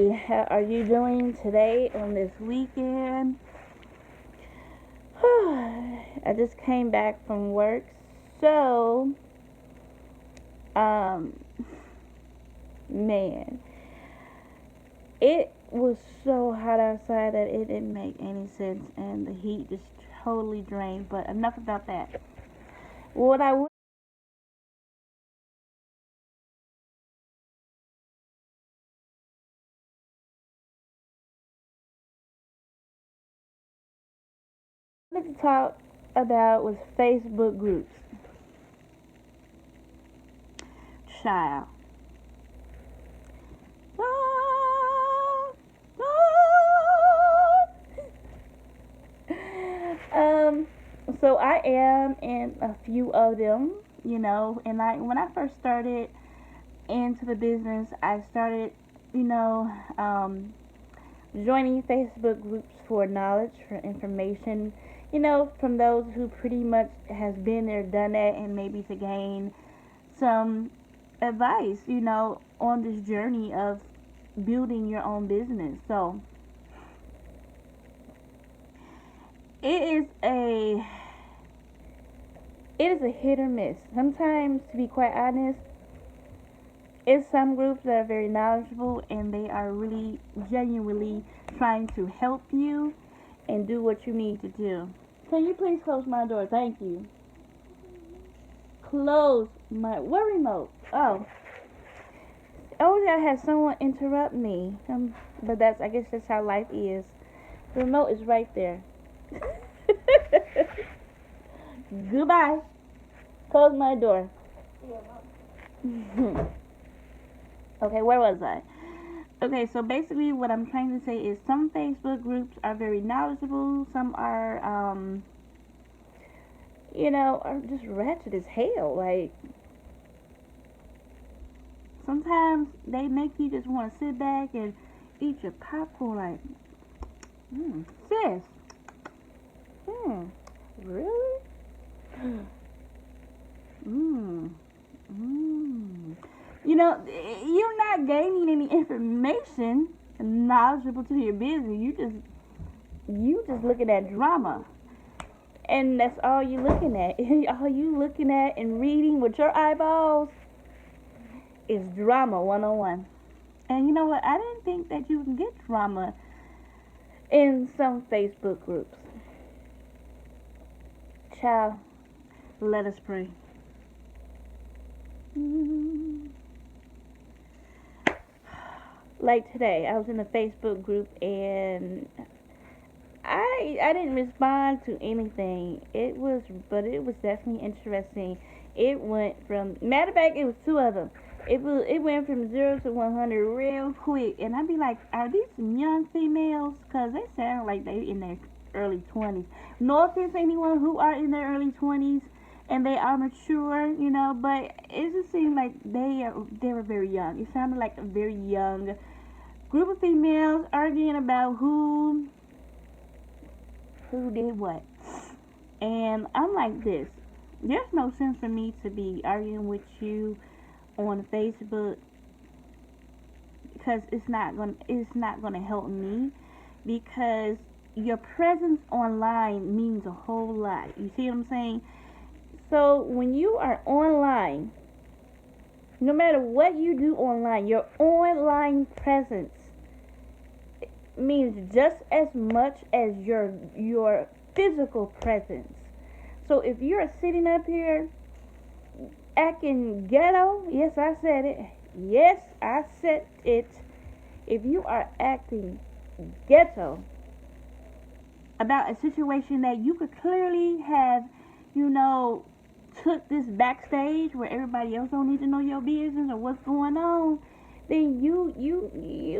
everybody. How are you doing today on this weekend? I just came back from work, so um, man, it was so hot outside that it didn't make any sense, and the heat just totally drained. But enough about that. What I wanted to talk about was Facebook groups. Child. Um, so I am in a few of them, and when I first started into the business, I started, you know, um, joining Facebook groups for knowledge, for information, from those who pretty much has been there, done that, and maybe to gain some advice, on this journey of building your own business. So it is a it is a hit or miss. Sometimes, to be quite honest, it's some groups that are very knowledgeable and they are really genuinely trying to help you and do what you need to do. Can you please close my door? Thank you. Close my what remote? Oh, I had someone interrupt me. But I guess that's how life is. The remote is right there. Goodbye. Close my door. Okay, where was I? Okay, so basically what I'm trying to say is some Facebook groups are very knowledgeable, some are just ratchet as hell. Like, sometimes they make you just want to sit back and eat your popcorn like, sis, really? You're not gaining any information knowledgeable to your business. You just looking at drama, and that's all you looking at. All you looking at and reading with your eyeballs is drama 101. And you know what? I didn't think that you can get drama in some Facebook groups. Child, let us pray. Like today, I was in a Facebook group and I didn't respond to anything. But it was definitely interesting. It went from, matter of fact, it was two of them. It went from 0 to 100 real quick, and I'd be like, are these some young females? Cause they sound like they in their early 20s. No offense to anyone who are in their early 20s and they are mature, but it just seemed like they were very young. It sounded like a very young group of females arguing about who did what. And I'm like this. There's no sense for me to be arguing with you on Facebook because it's not gonna help me, because your presence online means a whole lot. You see what I'm saying? So when you are online, no matter what you do online, your online presence means just as much as your physical presence. So if you're sitting up here acting ghetto, yes, I said it. Yes, I said it. If you are acting ghetto about a situation that you could clearly have, took this backstage where everybody else don't need to know your business or what's going on, then you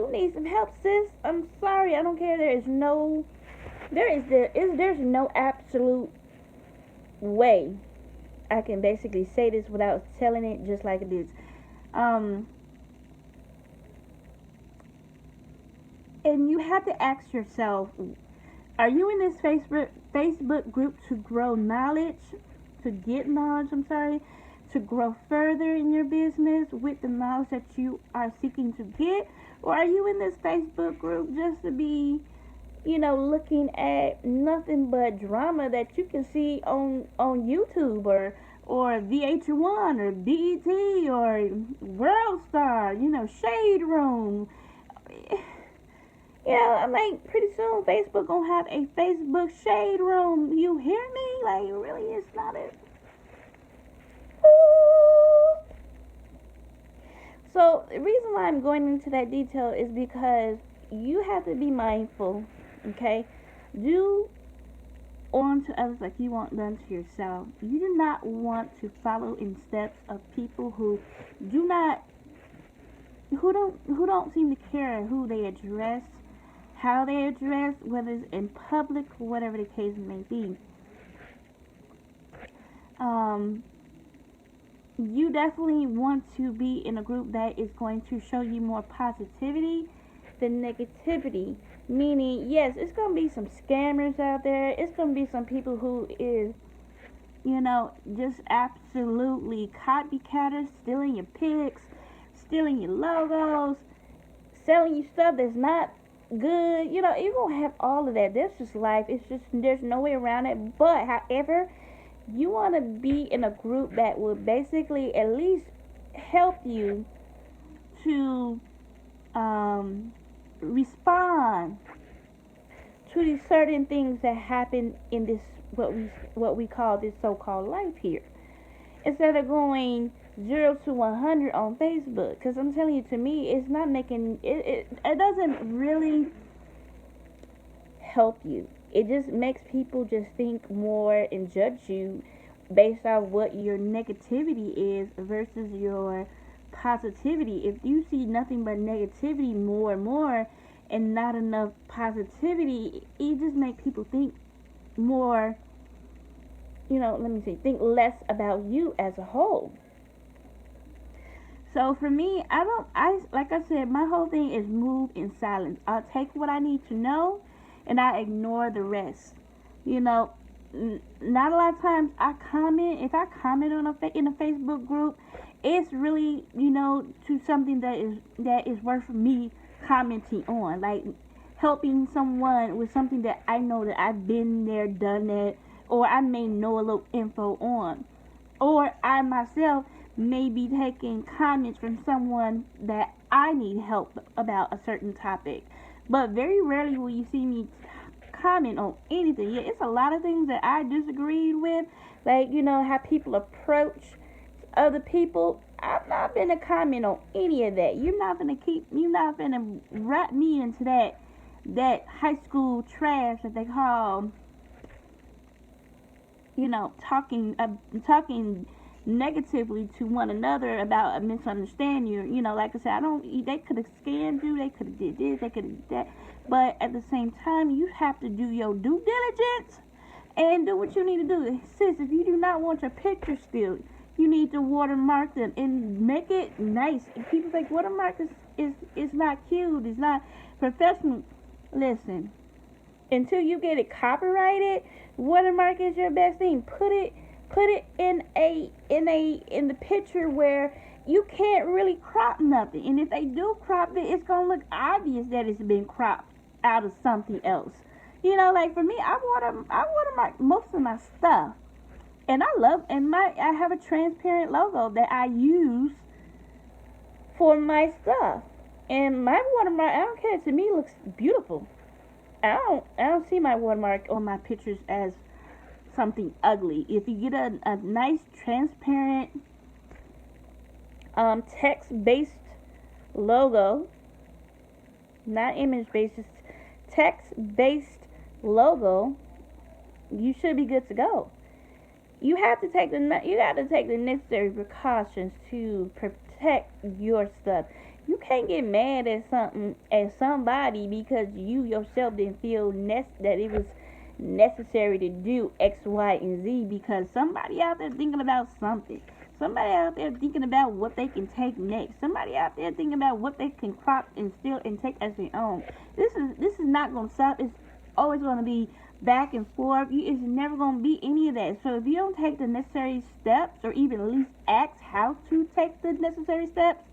need some help, sis. I'm sorry, I don't care. There's no absolute way I can basically say this without telling it just like it is. And you have to ask yourself, are you in this Facebook group to grow knowledge, to get knowledge, to grow further in your business with the knowledge that you are seeking to get? Or are you in this Facebook group just to be, looking at nothing but drama that you can see on YouTube or VH1 or BET or World Star, Shade Room. I'm like, pretty soon Facebook gonna have a Facebook Shade Room. You hear me? Like, really, it's not it. Ooh. So the reason why I'm going into that detail is because you have to be mindful, okay? Do on to others like you want done to yourself. You do not want to follow in steps of people who don't seem to care who they address, how they address, whether it's in public, whatever the case may be. You definitely want to be in a group that is going to show you more positivity than negativity. Meaning, yes, it's going to be some scammers out there. It's going to be some people who is, just absolutely copycatters, stealing your pics, stealing your logos, selling you stuff that's not good. You're going to have all of that. That's just life. It's just, there's no way around it. But, however, you want to be in a group that will basically at least help you to respond to these certain things that happen in this what we call this so-called life here, instead of going 0 to 100 on Facebook. Because I'm telling you, to me, it's not making it doesn't really help you. It just makes people just think more and judge you based on what your negativity is versus your positivity. If you see nothing but negativity more and more and not enough positivity, it just makes people think more, think less about you as a whole. So for me, like I said, my whole thing is move in silence. I'll take what I need to know and I ignore the rest. Not a lot of times I comment. If I comment in a Facebook group, it's really to something that is worth me commenting on, like helping someone with something that I know that I've been there, done that, or I may know a little info on, or I myself may be taking comments from someone that I need help about a certain topic. But very rarely will you see me comment on anything. Yeah, it's a lot of things that I disagreed with, like how people approach other people. I'm not gonna comment on any of that. You're not gonna wrap me into that high school trash that they call talking negatively to one another about a misunderstanding. Like I said, they could have scammed you, they could have did this, they could have did that. But at the same time, you have to do your due diligence and do what you need to do. Sis, if you do not want your picture still, you need to watermark them and make it nice. And people think watermark is not cute, it's not professional. Listen, until you get it copyrighted, watermark is your best thing. Put it in the picture where you can't really crop nothing. And if they do crop it, it's gonna look obvious that it's been cropped out of something else. Like for me, I watermark most of my stuff. And I have a transparent logo that I use for my stuff. And my watermark, I don't care, to me it looks beautiful. I don't see my watermark on my pictures as something ugly. If you get a nice transparent text-based logo, not image-based, just text-based logo, you should be good to go. You have to take the necessary precautions to protect your stuff. You can't get mad at somebody because you yourself didn't feel that it was necessary to do X, Y, and Z, because somebody out there thinking about something. Somebody out there thinking about what they can take next. Somebody out there thinking about what they can crop and steal and take as their own. This is not going to stop. It's always going to be back and forth. It's never going to be any of that. So if you don't take the necessary steps, or even at least ask how to take the necessary steps,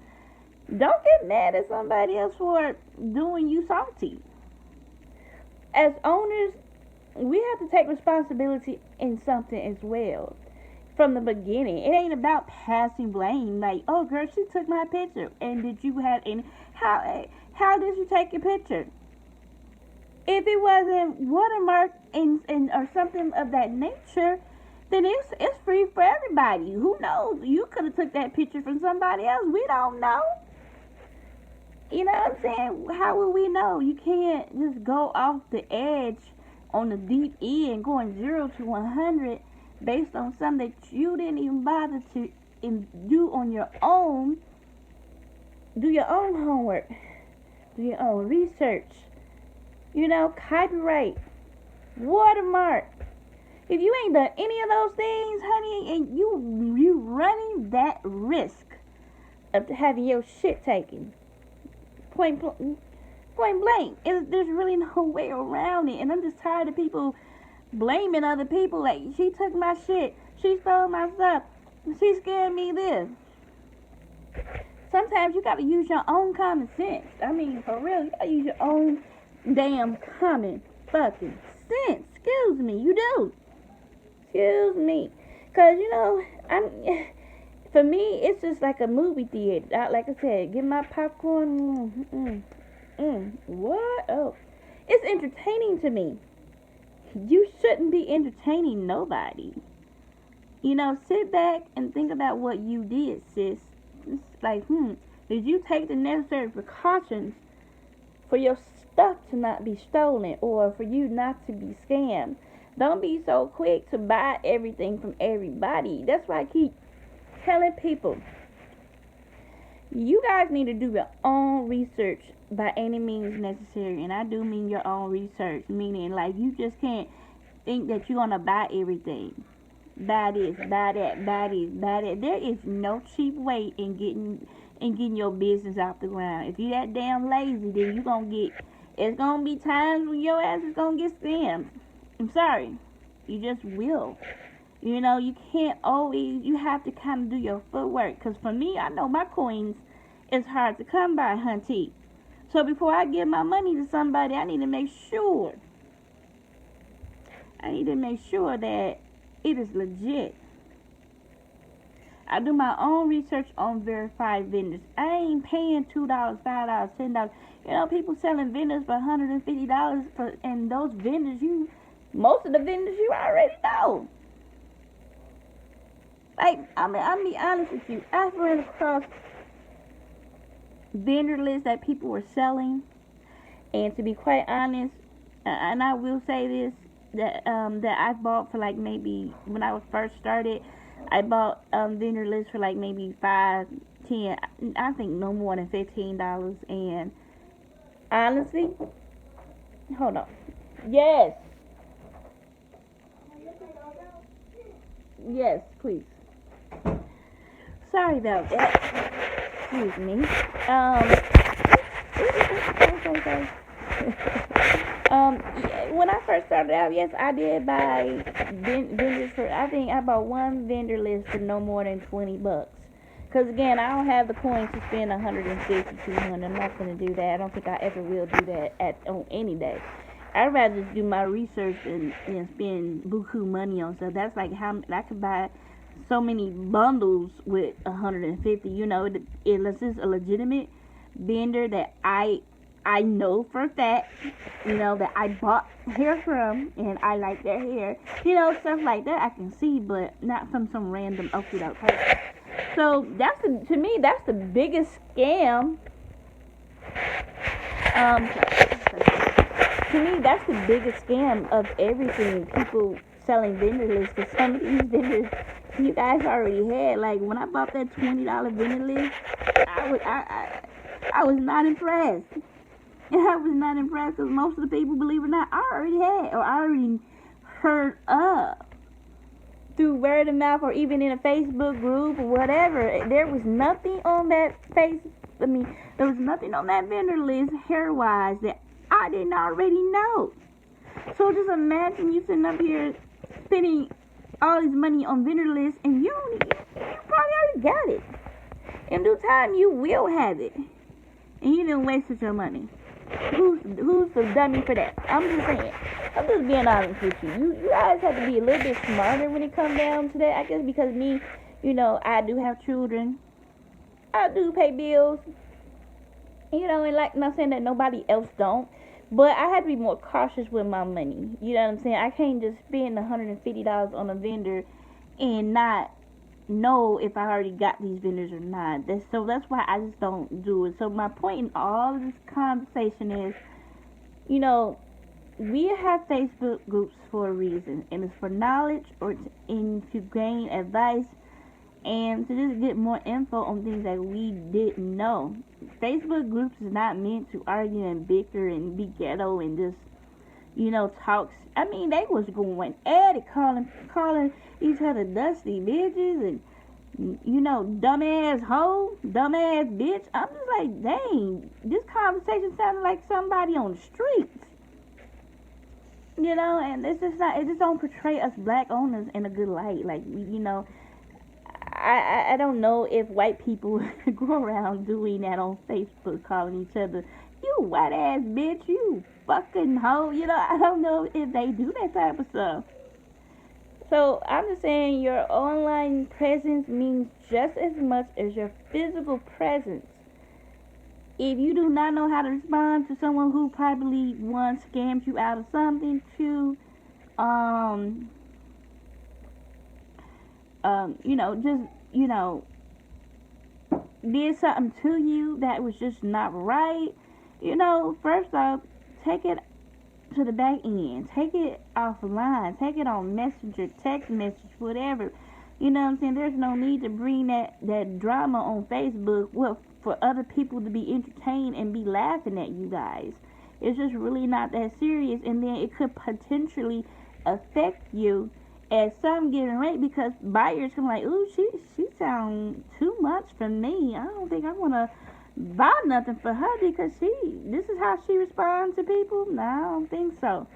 Don't get mad at somebody else for doing you salty. As owners, we have to take responsibility in something as well. From the beginning, it ain't about passing blame. Like, oh girl, she took my picture, and did you have any? How did you take your picture? If it wasn't watermark and or something of that nature, then it's free for everybody. Who knows? You could have took that picture from somebody else. We don't know. You know what I'm saying? How will we know? You can't just go off the edge on the deep end, going 0 to 100 based on something that you didn't even bother to do on your own. Do your own homework. Do your own research. You know, copyright, watermark. If you ain't done any of those things, honey, and you running that risk of having your shit taken. Point blank. There's really no way around it. And I'm just tired of people blaming other people. Like, she took my shit. She stole my stuff. She scared me this. Sometimes you gotta use your own common sense. I mean, for real, you gotta use your own damn common fucking sense. Excuse me, you do. Excuse me. Cause, you know, for me, it's just like a movie theater. Like I said, get my popcorn. What? Oh, it's entertaining to me. You shouldn't be entertaining nobody. You know, sit back and think about what you did, sis. It's like, did you take the necessary precautions for your stuff to not be stolen or for you not to be scammed? Don't be so quick to buy everything from everybody. That's why I keep telling people, you guys need to do your own research by any means necessary. And I do mean your own research, meaning like you just can't think that you're going to buy everything. Buy this, buy that, buy this, buy that. There is no cheap way in getting your business off the ground. If you that damn lazy, then you gonna get. It's gonna be times when your ass is gonna get scammed. I'm sorry, you just will. You know, you can't always. You have to kind of do your footwork. Cause for me, I know my coins is hard to come by, hunty. So before I give my money to somebody, I need to make sure. That it is legit. I do my own research on verified vendors. I ain't paying $2, $5, $10. You know, people selling vendors for $150 and those vendors, most of the vendors you already know. Like, I'll be honest with you. I've ran across vendor lists that people were selling, and to be quite honest, and I will say this, that I bought for like maybe when I was first started, I bought vendor lists for like maybe $5, $10, I think no more than $15. And honestly, hold on. Yes, please. Sorry about that. Excuse me. When I first started out, yes, I did buy vendors for. I think I bought one vendor list for no more than $20. Cause again, I don't have the coins to spend 150, 200. I'm not gonna do that. I don't think I ever will do that on any day. I'd rather just do my research and spend buku money on stuff. That's like how I could buy so many bundles with 150. You know, unless it's a legitimate vendor that I know for a fact, you know, that I bought hair from and I like their hair. You know, stuff like that I can see, but not from some random okie doke person. So to me that's the biggest scam. To me that's the biggest scam of everything. People selling vendor lists, because some of these vendors you guys already had. Like when I bought that $20 vendor list, I was not impressed. I was not impressed because most of the people, believe it or not, I already heard of through word of mouth or even in a Facebook group or whatever. There was nothing on that there was nothing on that vendor list hair-wise that I didn't already know. So just imagine you sitting up here spending all this money on vendor lists and you probably already got it. In due time, you will have it. And you didn't wasted your money. Who's the dummy for that? I'm just saying. I'm just being honest with you. You guys have to be a little bit smarter when it comes down to that. I guess because me, I do have children. I do pay bills. And like, not saying that nobody else don't. But I have to be more cautious with my money. You know what I'm saying? I can't just spend $150 on a vendor and not know if I already got these vendors or not. That's why I just don't do it. So my point in all of this conversation is, we have Facebook groups for a reason, and it's for knowledge and to gain advice and to just get more info on things that we didn't know. Facebook groups is not meant to argue and bicker and be ghetto and just talks. I mean, they was going at it, calling each other dusty bitches and dumbass hoe, dumbass bitch. I'm just like, dang, this conversation sounded like somebody on the streets. And it's just not. It just don't portray us black owners in a good light. Like, I don't know if white people go around doing that on Facebook, calling each other, you white ass bitch, you fucking hoe. I don't know if they do that type of stuff. So I'm just saying, your online presence means just as much as your physical presence. If you do not know how to respond to someone who probably once scammed you out of something, did something to you that was just not right, first off, take it to the back end. Take it offline. Take it on Messenger, text message, whatever. You know what I'm saying? There's no need to bring that drama on Facebook for other people to be entertained and be laughing at you guys. It's just really not that serious, and then it could potentially affect you at some given rate because buyers come like, ooh, she sounds too much for me. I don't think I want to buy nothing for her because this is how she responds to people. No, I don't think so.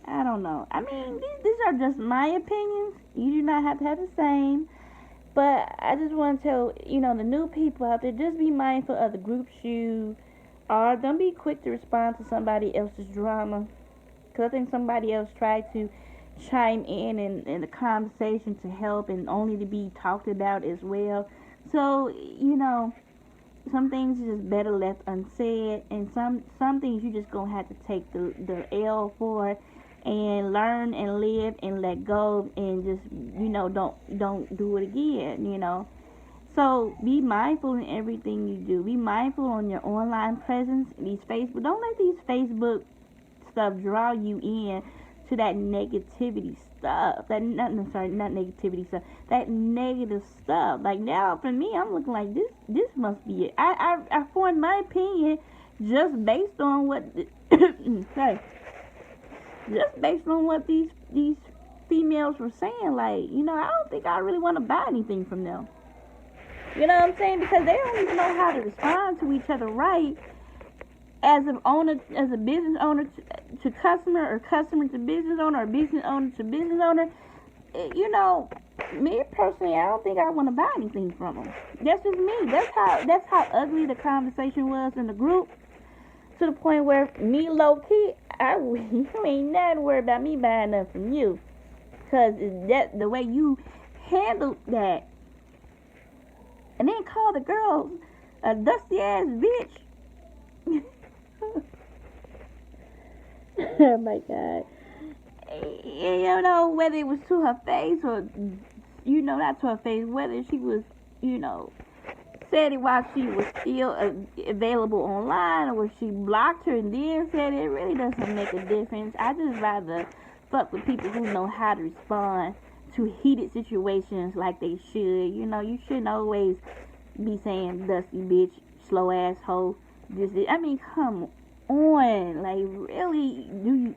I don't know. I mean, these are just my opinions. You do not have to have the same. But I just want to tell, the new people out there, just be mindful of the groups you are. Don't be quick to respond to somebody else's drama. Because I think somebody else tried to chime in the conversation to help and only to be talked about as well. So, some things are just better left unsaid, and some things you just gonna have to take the L for and learn and live and let go and just don't do it again. So be mindful in everything you do. Be mindful on your online presence. These Facebook, don't let these Facebook stuff draw you in to that negativity stuff. Not negativity stuff. That negative stuff. Like now, for me, I'm looking like this must be it. I formed my opinion just based on what sorry, just based on what these females were saying. Like, I don't think I really want to buy anything from them. You know what I'm saying? Because they don't even know how to respond to each other right. As a business owner to customer, or customer to business owner, or business owner to business owner, me personally, I don't think I want to buy anything from them. That's just me. That's how ugly the conversation was in the group, to the point where me low key, you ain't nothing worried about me buying nothing from you, cause that the way you handled that, and then call the girl a dusty ass bitch. Oh my God. Whether it was to her face or, not to her face, whether she was, said it while she was still available online, or she blocked her and then said it, really doesn't make a difference. I just rather fuck with people who know how to respond to heated situations like they should. You shouldn't always be saying dusty bitch, slow ass hoe. I mean, come on. Like, really, do you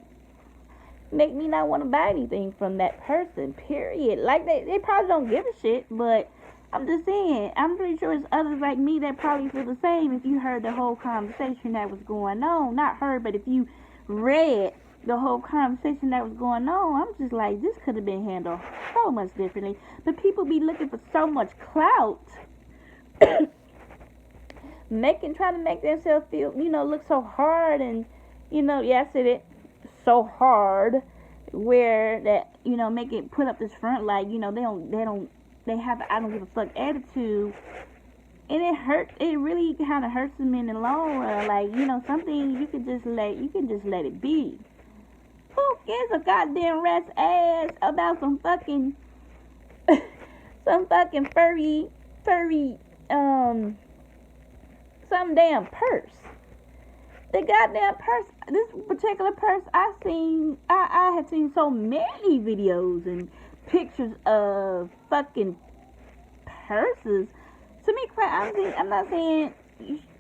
make me not want to buy anything from that person, period. Like, they probably don't give a shit, but I'm just saying, I'm pretty sure it's others like me that probably feel the same if you heard the whole conversation that was going on. Not heard, but if you read the whole conversation that was going on, I'm just like, this could have been handled so much differently. But people be looking for so much clout trying to make themselves feel, look so hard, and yeah, I said it, so hard, where that, make it put up this front, like, they have the I don't give a fuck attitude, and it really kind of hurts them in the long run. Like, something you can just let it be. Who gives a goddamn rat's ass about some fucking some fucking furry some damn purse? The goddamn purse. This particular purse I have seen so many videos and pictures of fucking purses. To me, quite honestly, I'm not saying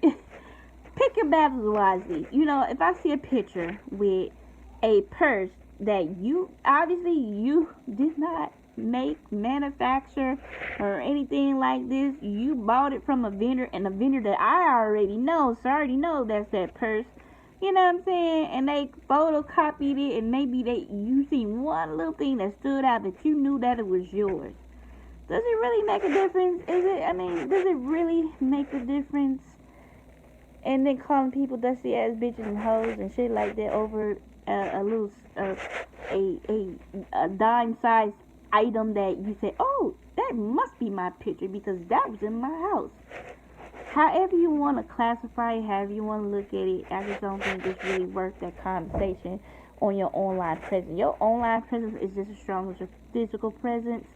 pick your battles wisely. If I see a picture with a purse that you did not make, manufacture, or anything like this, you bought it from a vendor, and a vendor that I already know, so I already know that's that purse. You know what I'm saying? And they photocopied it, and maybe you seen one little thing that stood out that you knew that it was yours. Does it really make a difference? Does it really make a difference? And then calling people dusty ass bitches and hoes and shit like that over a dime sized item that you say, oh, that must be my picture because that was in my house. However you want to classify it, however you want to look at it, I just don't think it's really worth that conversation on your online presence. Your online presence is just as strong as your physical presence.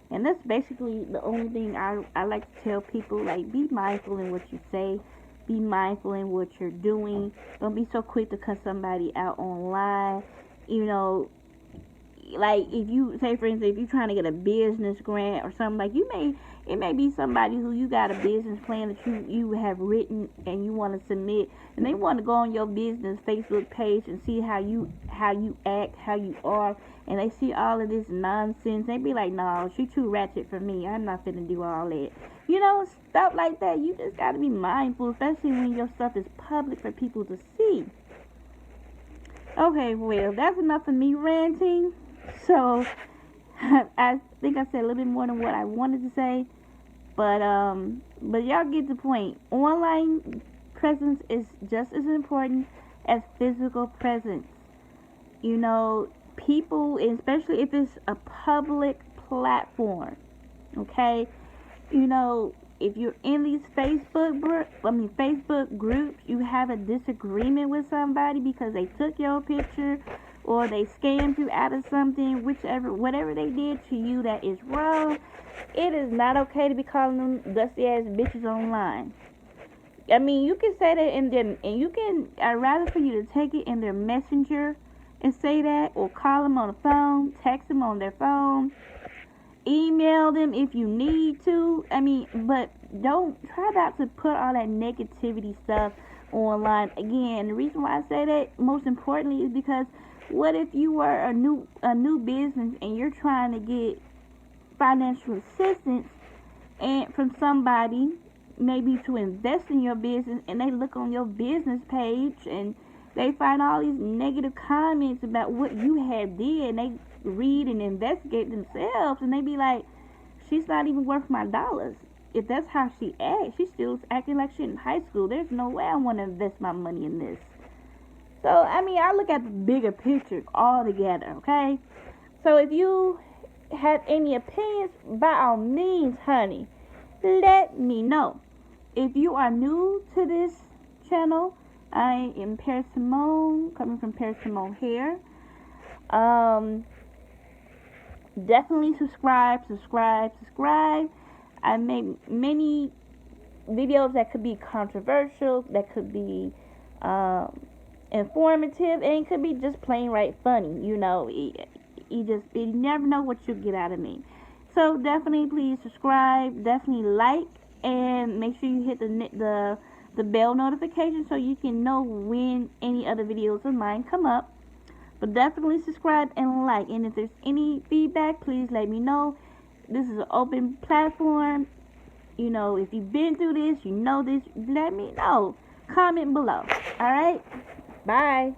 And that's basically the only thing I like to tell people. Like, be mindful in what you say. Be mindful in what you're doing. Don't be so quick to cut somebody out online. Like, if you, say for instance, if you're trying to get a business grant or something, like, it may be somebody who you got a business plan that you have written and you want to submit, and they want to go on your business Facebook page and see how you act, how you are, and they see all of this nonsense. They be like, no, she too ratchet for me. I'm not finna do all that. Stuff like that. You just gotta be mindful, especially when your stuff is public for people to see. Okay, well, that's enough of me ranting. So, I think I said a little bit more than what I wanted to say. But y'all get the point. Online presence is just as important as physical presence. People, especially if it's a public platform, okay? If you're in these Facebook groups, you have a disagreement with somebody because they took your picture or they scammed you out of something, whatever they did to you that is wrong, it is not okay to be calling them dusty ass bitches online. You can say that in them, and I'd rather for you to take it in their messenger and say that, or call them on the phone, text them on their phone, email them if you need to. But don't try not to put all that negativity stuff online. Again, the reason why I say that, most importantly, is because what if you are a new business and you're trying to get financial assistance and from somebody, maybe to invest in your business, and they look on your business page and they find all these negative comments about what you have did, and they read and investigate themselves, and they be like, she's not even worth my dollars. If that's how she acts, she's still acting like she's in high school. There's no way I want to invest my money in this. So, I look at the bigger picture altogether, okay? So, if you have any opinions, by all means, honey, let me know. If you are new to this channel, I am Paris Simone, coming from Paris Simone Hair. Definitely subscribe. I make many videos that could be controversial, that could be informative, and it could be just plain right funny. You never know what you'll get out of me. So definitely please subscribe, definitely like, and make sure you hit the bell notification so you can know when any other videos of mine come up. But definitely subscribe and like, and if there's any feedback, please let me know. This is an open platform. If you've been through this, this, let me know. Comment below. Alright? Bye.